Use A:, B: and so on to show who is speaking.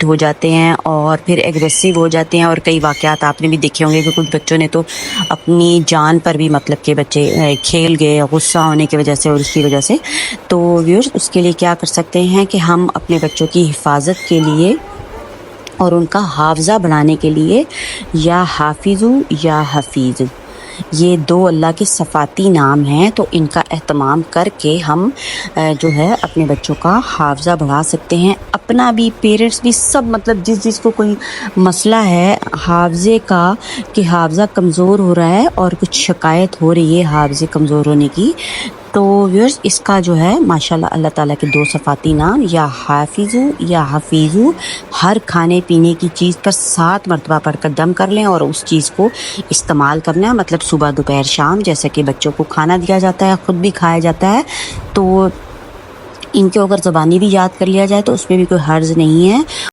A: हो जाते हैं और फिर एग्रेसिव हो जाते हैं। और कई वाक़यात आपने भी देखे होंगे कि कुछ बच्चों ने तो अपनी जान पर भी मतलब के बच्चे खेल गए गुस्सा होने की वजह से और उसकी वजह से। तो व्यूअर्स उसके लिए क्या कर सकते हैं कि हम अपने बच्चों की हिफाजत के लिए और उनका हाफ़ज़ा बढ़ाने के लिए या हाफिज़ु या हफ़ीज़, ये 2 अल्लाह के सफ़ाती नाम हैं, तो इनका एहतमाम करके हम जो है अपने बच्चों का हाफ़ज़ा बढ़ा सकते हैं। अपना भी, पेरेंट्स भी, सब मतलब जिसको कोई मसला है हाफ़ज़े का कि हाफ़ज़ा कमज़ोर हो रहा है और कुछ शिकायत हो रही है हाफ़ज़े कमज़ोर होने की, तो व्यूअर्स इसका जो है माशाल्लाह अल्लाह ताला के 2 सफ़ाती नाम या हाफिज़ु या हफ़ीज़ु हर खाने पीने की चीज़ पर 7 मरतबा पढ़कर दम कर लें और उस चीज़ को इस्तेमाल करना है। मतलब सुबह दोपहर शाम जैसे कि बच्चों को खाना दिया जाता है, ख़ुद भी खाया जाता है, तो इनको अगर ज़बानी भी याद कर लिया जाए तो उसमें भी कोई हर्ज नहीं है।